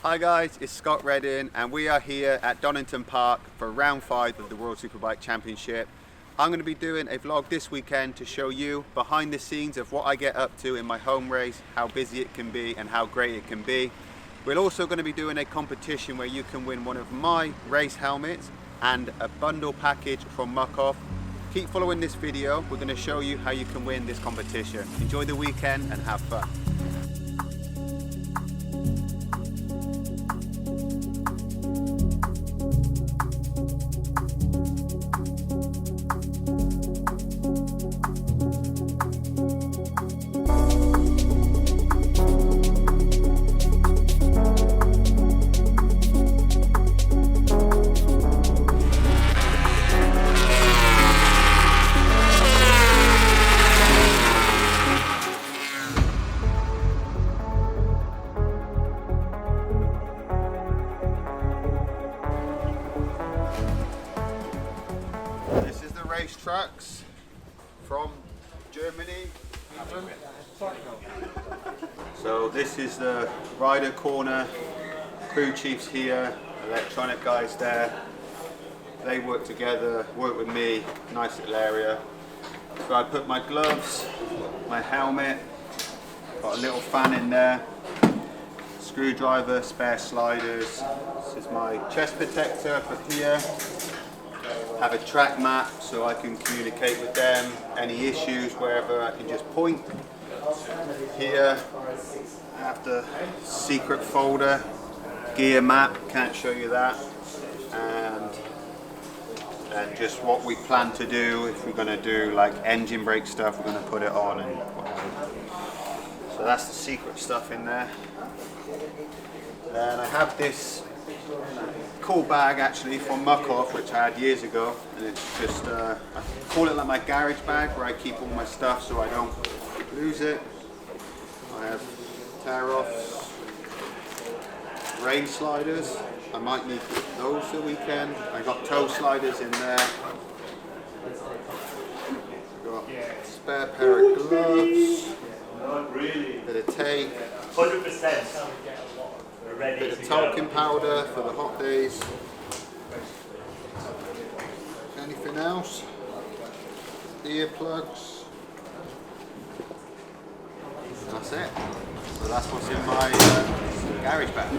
Hi guys, it's Scott Redding and we are here at Donington Park for round 5 of the World Superbike Championship. I'm going to be doing a vlog this weekend to show you behind the scenes of what I get up to in my home race, how busy it can be and how great it can be. We're also going to be doing a competition where you can win one of my race helmets and a bundle package from Muc-Off. Keep following this video, we're going to show you how you can win this competition. Enjoy the weekend and have fun. Race trucks from Germany. So this is the rider corner, crew chiefs here, electronic guys there. They work together, work with me, nice little area. So I put my gloves, my helmet, got a little fan in there, screwdriver, spare sliders. This is my chest protector for here. Have a track map so I can communicate with them, any issues, wherever I can just point. Here I have the secret folder, gear map, can't show you that, and just what we plan to do. If we're going to do like engine brake stuff, we're going to put it on and whatever. So that's the secret stuff in there. And I have this cool bag actually from Muc-Off, which I had years ago, and it's just I call it like my garage bag where I keep all my stuff so I don't lose it. I have tear-offs, rain sliders, I might need those the weekend. I got toe sliders in there. Got a spare pair of gloves, bit of tape, 100%. bit of talcum powder for the hot days. Anything else? Earplugs. That's it. So that's what's in my garage bag.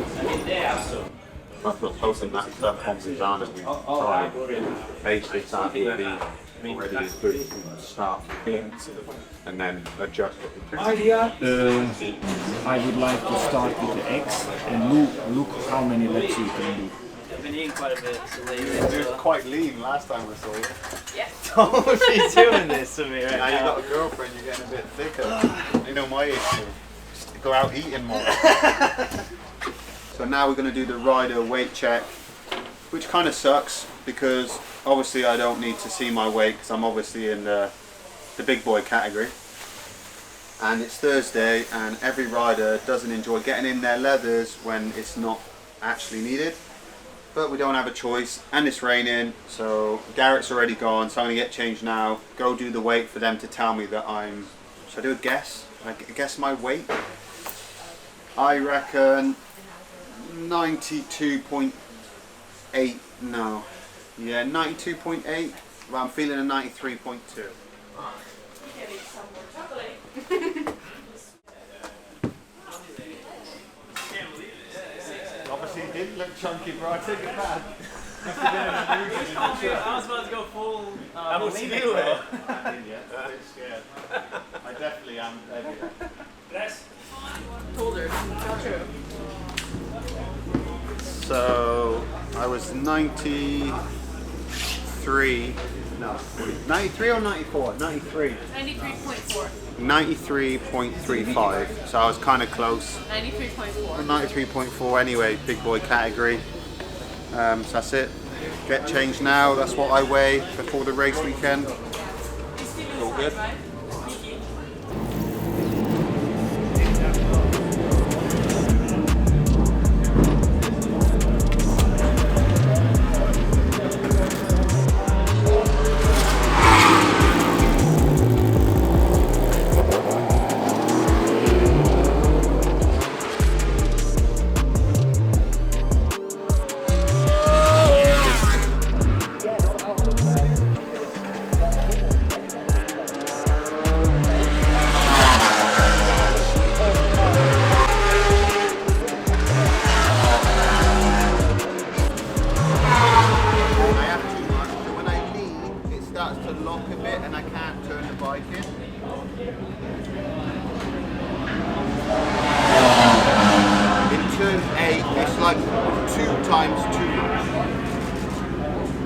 I've got posting that stuff on Suzanne and we try and base this out to be already as good as we start and then adjust it. I would like to start with the X and look how many laps you can do. I've been eating quite a bit, so You were quite lean last time I saw you. yeah. Don't be doing this to me right Now now. you've got a girlfriend, you're getting a bit thicker. You know my issue. Just go out eating more. So now we're going to do the rider weight check, which kind of sucks because obviously I don't need to see my weight because I'm obviously in the big boy category. And it's Thursday and every rider doesn't enjoy getting in their leathers when it's not actually needed. But we don't have a choice and it's raining, so Garrett's already gone, so I'm going to get changed now, go do the weight for them to tell me that I'm... Should I do a guess? I guess my weight? I reckon 92.8, no. Yeah, 92.8. Well, I'm feeling a 93.2. Obviously it didn't look chunky, bro. I took it back. I was about to go full. I will see you. I didn't yet. I'm a bit scared. I definitely am heavy. Colder. So I was 93. No, 93 or 94? 93. 93.4. 93.35. So I was kind of close. 93.4. 93.4 anyway, big boy category. So that's it. Get changed now. That's what I weigh before the race weekend. All good. it's like 2 times too much.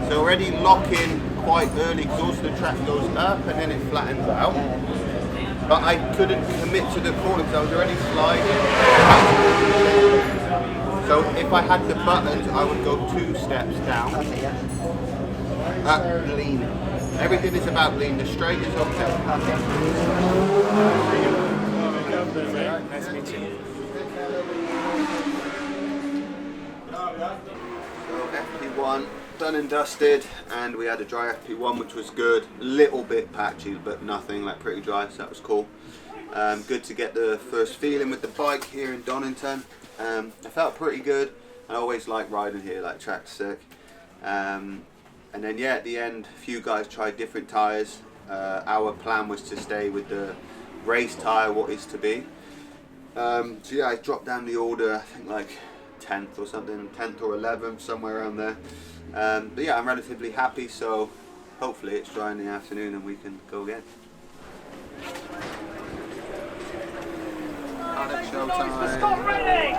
So already lock in quite early because also the track goes up and then it flattens out. But I couldn't commit to the corner because I was already sliding. So if I had the buttons, I would go 2 steps down. Okay, yeah. Lean. Everything is about lean. The straight is okay. Nice to meet you. So FP1 done and dusted, and we had a dry FP1 which was good. Little bit patchy, but nothing, like pretty dry, so that was cool. Good to get the first feeling with the bike here in Donington. I felt pretty good. I always like riding here, like track's sick. And then yeah, at the end, a few guys tried different tyres. Our plan was to stay with the race tyre, what is to be. So yeah, I dropped down the order, I think like 10th or something, 10th or 11th, somewhere around there. But yeah, I'm relatively happy, so hopefully it's dry in the afternoon and we can go again. Showtime. ready!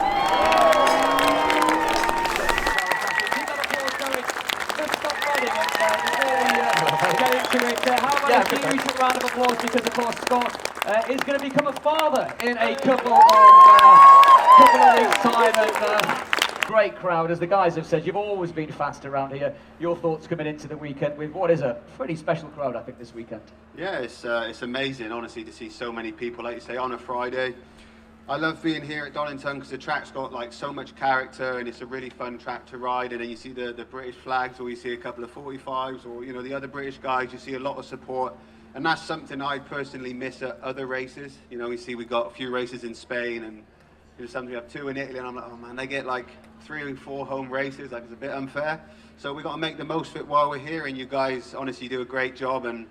Get into it. How about a huge round of applause because of course Scott is going to become a father in a couple of weeks' time, and great crowd, as the guys have said. You've always been fast around here. Your thoughts coming into the weekend with what is a pretty special crowd, I think, this weekend. Yeah, it's amazing, honestly, to see so many people, like you say, on a Friday. I love being here at Donington because the track's got like so much character and it's a really fun track to ride, and then you see the British flags, or you see a couple of 45s, or you know, the other British guys. You see a lot of support, and that's something I personally miss at other races. You know, we see we got a few races in Spain, and you know, sometimes we have 2 in Italy, and I'm like, oh man, they get like 3 or 4 home races, like it's a bit unfair. So we got to make the most of it while we're here, and you guys honestly do a great job. And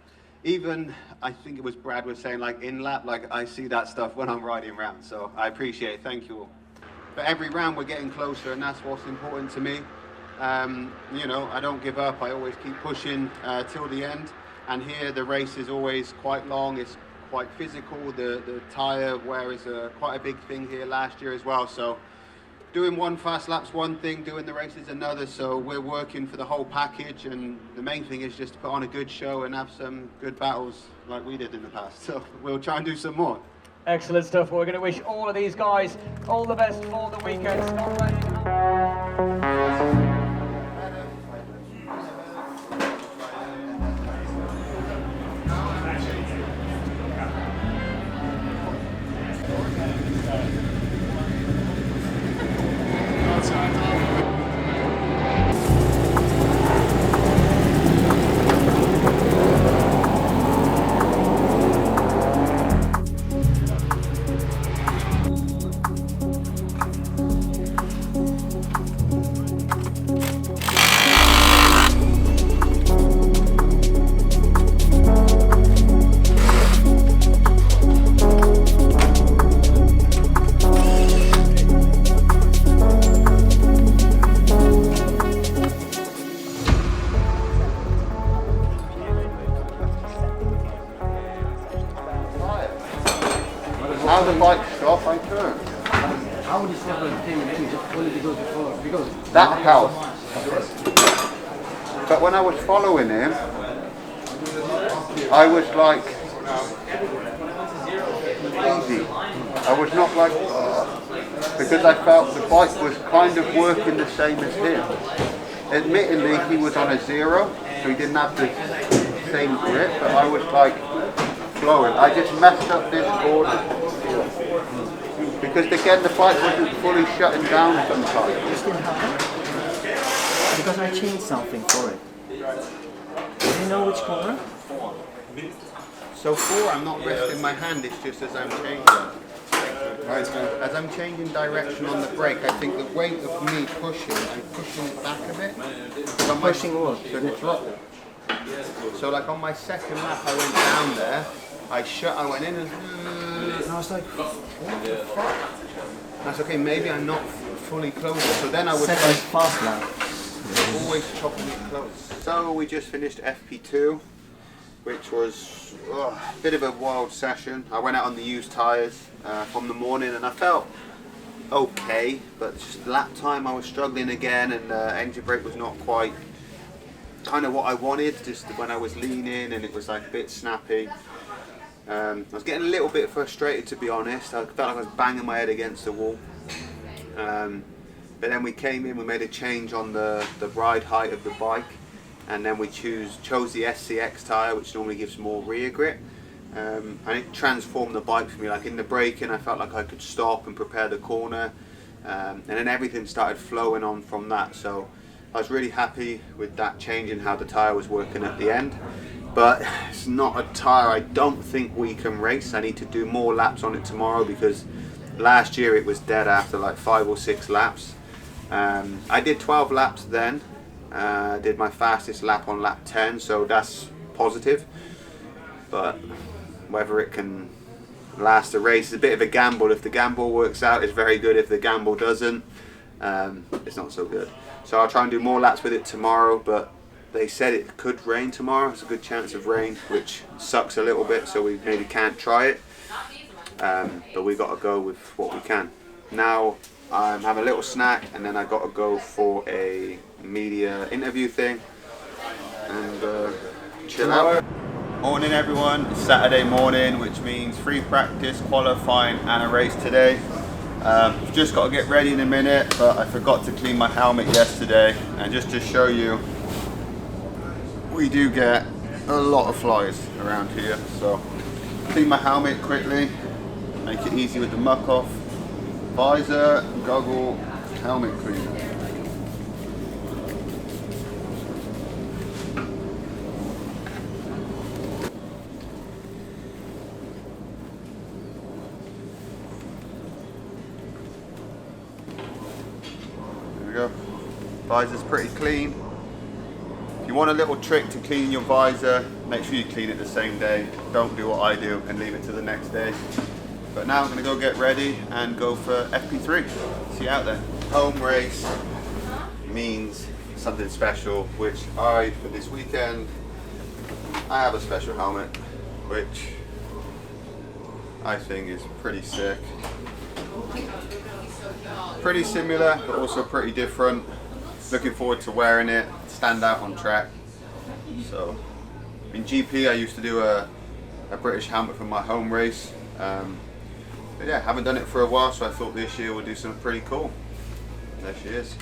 even, I think it was Brad was saying, like in lap, like I see that stuff when I'm riding around, so I appreciate it, thank you all. But every round we're getting closer, and that's what's important to me. You know, I don't give up, I always keep pushing till the end, and here the race is always quite long, it's quite physical, the tyre wear is quite a big thing here last year as well, so doing one fast lap's one thing, doing the race is another, so we're working for the whole package, and the main thing is just to put on a good show and have some good battles like we did in the past. So we'll try and do some more. Excellent stuff. We're going to wish all of these guys all the best for the weekend. Scott ready. How the bike stop, I turn. How would you stop at 10 minutes only because That helped. But when I was following him, I was like easy. I was not like, because I felt the bike was kind of working the same as him. Admittedly, he was on a 0, so he didn't have the same grip, but I was like flowing. I just messed up this corner. Because again, the bike wasn't fully shutting down sometimes. this didn't happen? Because I changed something for it. Do you know which corner? So 4, I'm not resting my hand, it's just as I'm changing. Right, as I'm changing direction on the brake, I think the weight of me pushing, I'm pushing it back a bit. Pushing what? So the drop. So like on my second lap, I went down there, I went in and I was like, what the fuck? That's okay, maybe I'm not fully closed. So then I would Second fast lap. always chopping it close. So we just finished FP2, which was a bit of a wild session. I went out on the used tyres from the morning, and I felt okay, but just lap time I was struggling again, and engine brake was not quite kind of what I wanted, just when I was leaning, and it was like a bit snappy. I was getting a little bit frustrated, to be honest. I felt like I was banging my head against the wall. But then we came in, we made a change on the ride height of the bike, and then we chose the SCX tyre, which normally gives more rear grip. And it transformed the bike for me. Like in the braking, I felt like I could stop and prepare the corner, and then everything started flowing on from that. So I was really happy with that change in how the tyre was working at the end. But it's not a tyre I don't think we can race. I need to do more laps on it tomorrow, because last year it was dead after like 5 or 6 laps. I did 12 laps then. Did my fastest lap on lap 10, so that's positive. But whether it can last a race is a bit of a gamble. If the gamble works out, it's very good. If the gamble doesn't, it's not so good. So I'll try and do more laps with it tomorrow, but they said it could rain tomorrow. It's a good chance of rain, which sucks a little bit, so we maybe can't try it. But we got to go with what we can. Now I'm having a little snack, and then I got to go for a media interview thing and chill out. Morning everyone, it's Saturday morning, which means free practice, qualifying and a race today. Just got to get ready in a minute, but I forgot to clean my helmet yesterday, and just to show you, we do get a lot of flies around here, so clean my helmet quickly, make it easy with the Muc-Off, visor, goggle, helmet cleaner. There we go. Visor's pretty clean. If you want a little trick to clean your visor, make sure you clean it the same day. Don't do what I do and leave it to the next day. But now I'm going to go get ready and go for FP3. See you out there. Home race means something special, which for this weekend, I have a special helmet, which I think is pretty sick. Pretty similar, but also pretty different. Looking forward to wearing it, stand out on track. So, in GP I used to do a British helmet for my home race. But yeah, haven't done it for a while, so I thought this year we'll do something pretty cool. There she is.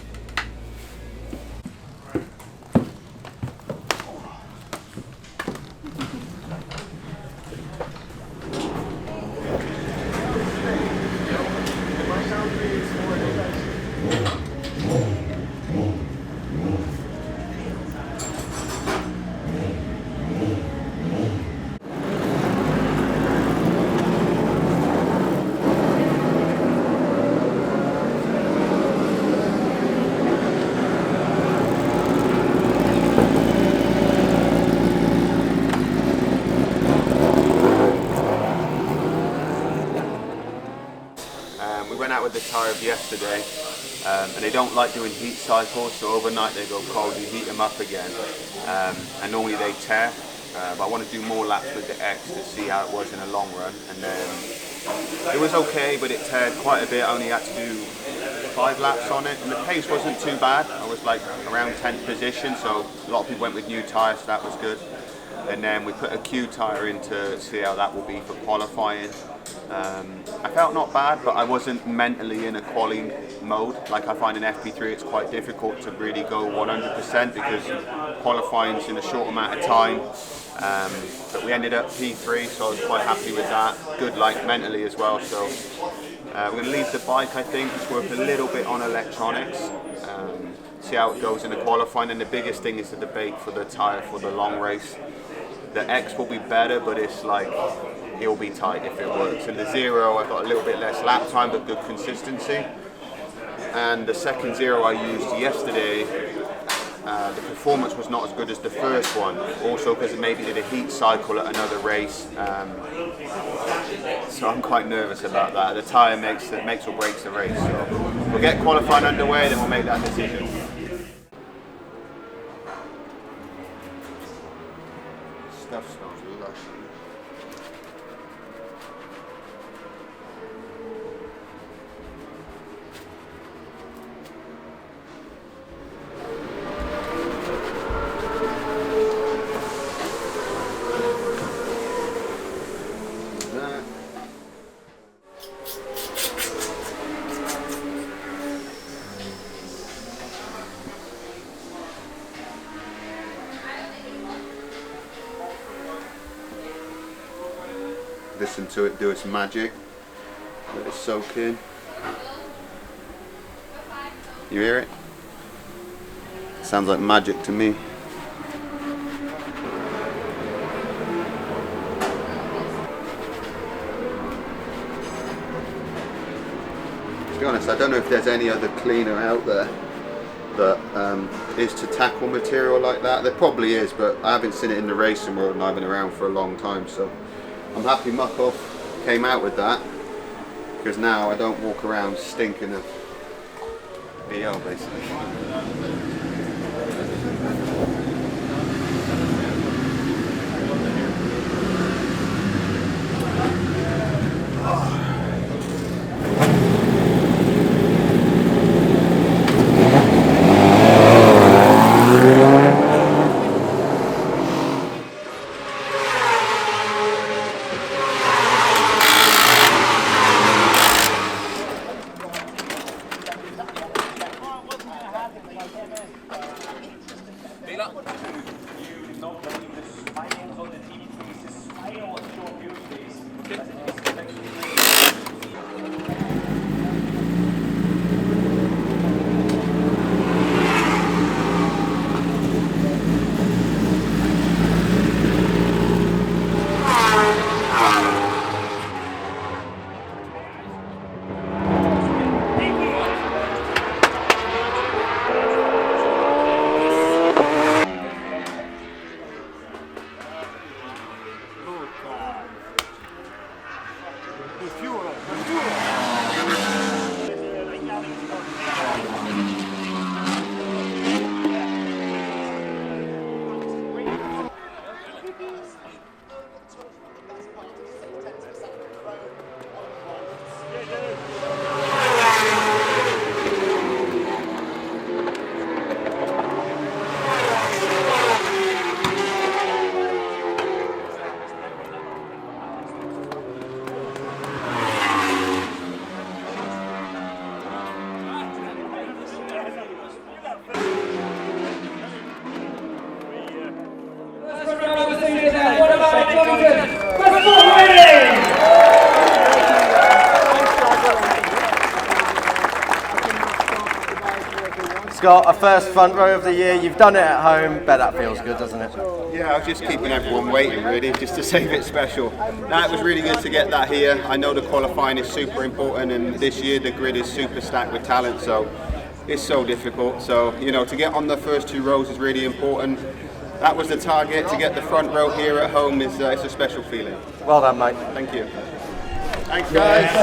We went out with the tyre of yesterday, and they don't like doing heat cycles, so overnight they go cold, you heat them up again, and normally they tear, but I want to do more laps with the X to see how it was in the long run, and then it was okay, but it teared quite a bit. I only had to do 5 laps on it, and the pace wasn't too bad. I was like around 10th position, so a lot of people went with new tyres, so that was good. And then we put a Q tyre in to see how that will be for qualifying. I felt not bad, but I wasn't mentally in a quali mode. Like I find in FP3 it's quite difficult to really go 100% because qualifying's in a short amount of time. But we ended up P3, so I was quite happy with that. Good like mentally as well. So we're going to leave the bike, I think, just work a little bit on electronics. See how it goes in the qualifying, and the biggest thing is the debate for the tyre for the long race. The X will be better, but it's like it'll be tight if it works. And the Zero, I got a little bit less lap time, but good consistency. And the second Zero I used yesterday, the performance was not as good as the first one. Also because it maybe did a heat cycle at another race. So I'm quite nervous about that. The tyre makes or breaks the race. So we'll get qualifying underway, then we'll make that decision. Stuff smells lush. listen to it do its magic. Let it soak in. You hear it? Sounds like magic to me. To be honest, I don't know if there's any other cleaner out there that is to tackle material like that. There probably is, but I haven't seen it in the racing world and I've been around for a long time, so I'm happy Muc-Off came out with that, because now I don't walk around stinking of BO basically. What about Donington? Scott, a first front row of the year. You've done it at home. Bet that feels good, doesn't it? Yeah, I was just keeping everyone waiting really, just to save it special. Now it was really good to get that here. I know the qualifying is super important, and this year the grid is super stacked with talent, so it's so difficult. So, you know, to get on the first two rows is really important. That was the target. To get the front row here at home is it's a special feeling. Well done, mate. Thank you. Thanks, guys.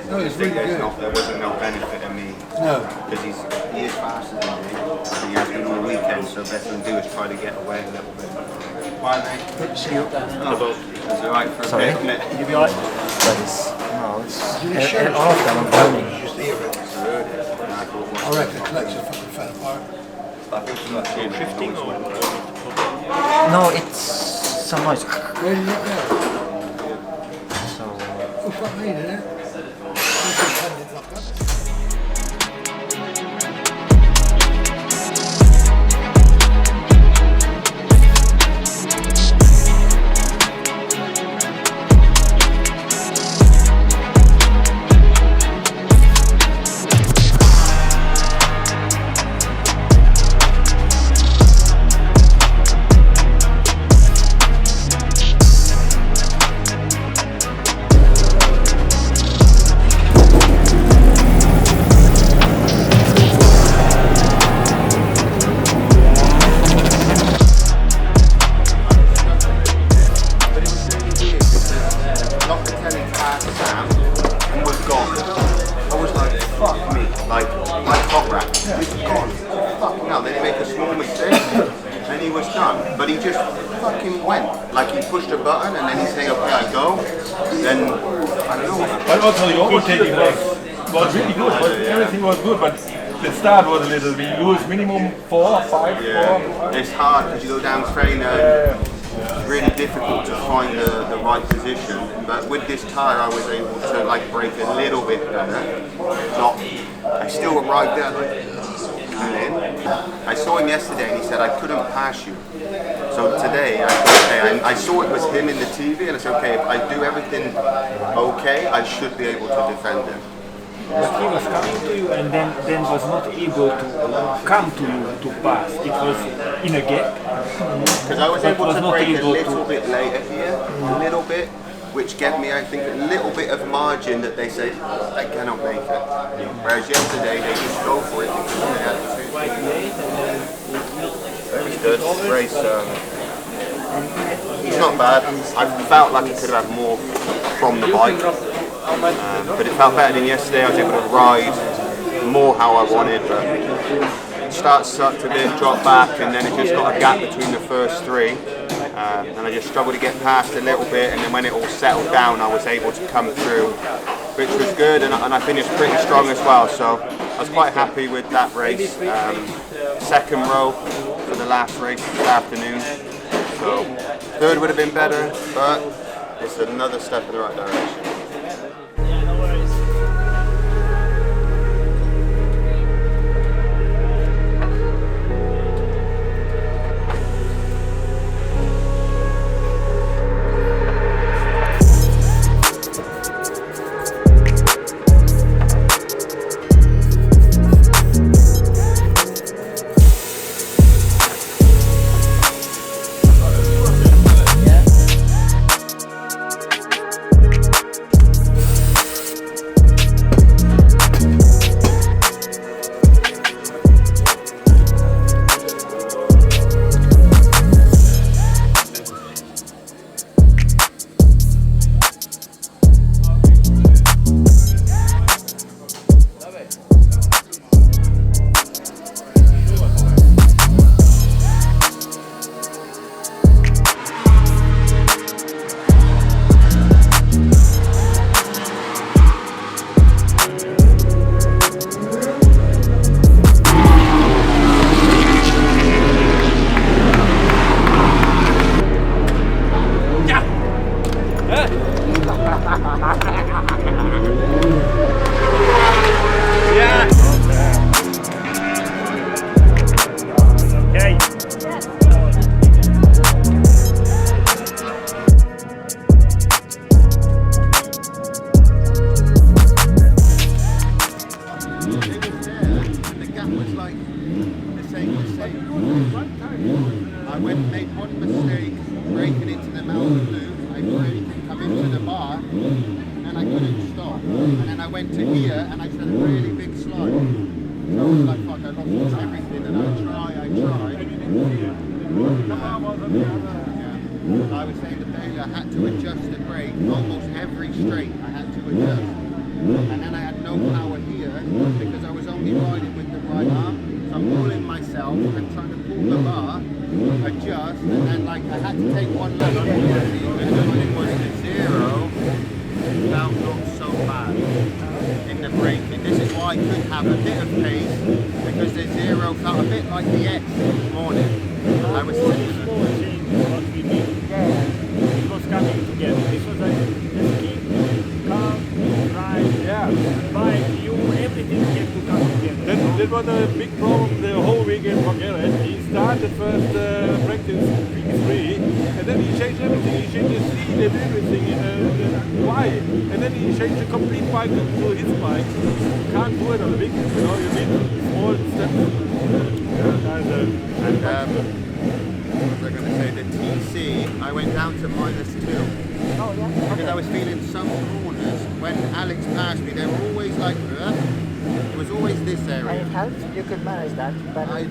No, it's really good. There wasn't no benefit in me. No. Because he is faster than me. He has been all weekend, so best thing to do is try to get away a little bit. Why, mate? Good to see you up there. Oh, it's alright for a bit, isn't it? You'll be alright? No, it's all of them, I'm burning. Just hear it. I reckon the collection fucking fell apart. No, it's some noise. Where did you get there? So, Oh, fuck me, didn't it? pushed a button and then he's saying, okay, I go, then I don't know. But also the overtaking was really good. Everything was good, but the start was a little. We used minimum 4, 5, 4. It's hard because you go down trainer. It's really difficult to find the right position. But with this tyre, I was able to like brake a little bit better. I still arrived there like. I saw him yesterday and he said I couldn't pass you. So today I thought, okay, I saw it was him in the TV and I said, okay, if I do everything okay, I should be able to defend him. But he was coming to you and then was not able to come to you to pass. It was in a gap. Because I was able to brake a little bit later here, a little bit, which gave me, I think, a little bit of margin that they say, I cannot make it. Whereas yesterday they just go for it because they had to. It was good. Race, it's not bad. I felt like I could have had more from the bike. But it felt better than yesterday. I was able to ride more how I wanted, but start sucked a bit, dropped back, and then it just got a gap between the first three. And I just struggled to get past a little bit, and then when it all settled down, I was able to come through, which was good, and I finished pretty strong as well. So I was quite happy with that race. Second row for the last race this afternoon. So third would have been better, but it's another step in the right direction. I made one mistake braking into the mountain loop. I braked and come into the bar and I couldn't stop. And then I went to here and I had a really big slide. So I was like, fuck, I lost everything. And I tried. I was saying to Bailey, I had to adjust the brake. Almost every straight I had to adjust. And then I had no power here because I was only riding with the right arm. So I'm pulling myself and trying to pull the bar, adjust, and then like I had to take one lap. And then when it was to zero, it felt not so bad in the braking. This is why I could have a bit of pace because the zero felt a bit like the X this morning. I was sitting it was coming together. This was like keep calm, right, bike, you, everything had to come together. That was a big problem the whole weekend for Garrett. He started first practice P3 and then he changed everything. He changed the seat and everything. Why? And then he changed the complete bike to his bike. You can't do it on a big, you need small steps. What was I going to say? The TC, I went down to -2. Oh, yeah. Because I was feeling some corners. When Alex passed me, they were always like, it was always this And area. it helped? You could manage that, but I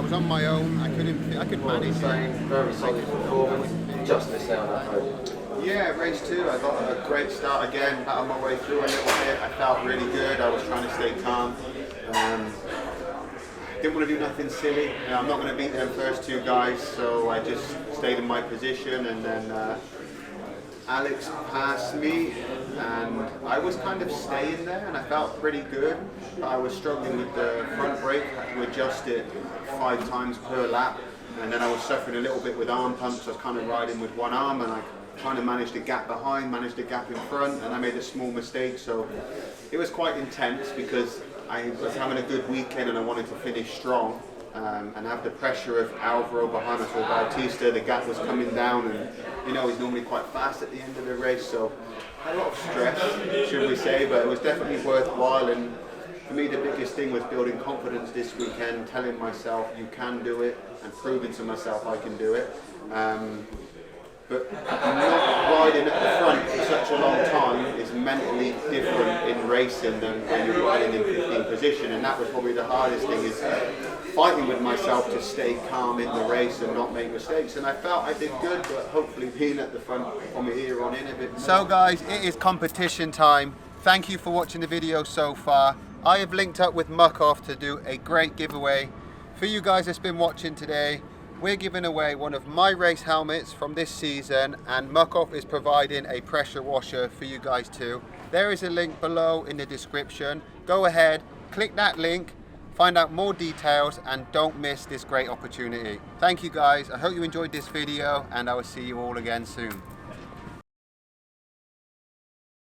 was on my own. I could manage it. Very solid performance. Just missed out on that road. Yeah, race 2. I got a great start again. Battled my way through a little bit. I felt really good. I was trying to stay calm. didn't want to do nothing silly. You know, I'm not going to beat them first two guys, so I just stayed in my position, and then Alex passed me, and I was kind of staying there, and I felt pretty good, but I was struggling with the front brake. I had to adjust it 5 times per lap, and then I was suffering a little bit with arm pumps. I was kind of riding with one arm, and I trying to manage the gap behind, manage the gap in front, and I made a small mistake, so it was quite intense because I was having a good weekend and I wanted to finish strong and have the pressure of Alvaro behind us, or Bautista. The gap was coming down, and you know, he's normally quite fast at the end of the race, so I had a lot of stress, should we say, but it was definitely worthwhile. And for me, the biggest thing was building confidence this weekend, telling myself you can do it, and proving to myself I can do it. But not riding at the front for such a long time is mentally different in racing than when you're riding in 15th position, and that was probably the hardest thing, is fighting with myself to stay calm in the race and not make mistakes. And I felt I did good, but hopefully being at the front from here on in a bit more. So guys, it is competition time. Thank you for watching the video so far. I have linked up with Muc-Off to do a great giveaway. For you guys that's been watching today, we're giving away one of my race helmets from this season, and Muc-Off is providing a pressure washer for you guys too. There is a link below in the description. Go ahead, click that link, find out more details, and don't miss this great opportunity. Thank you guys. I hope you enjoyed this video, and I will see you all again soon.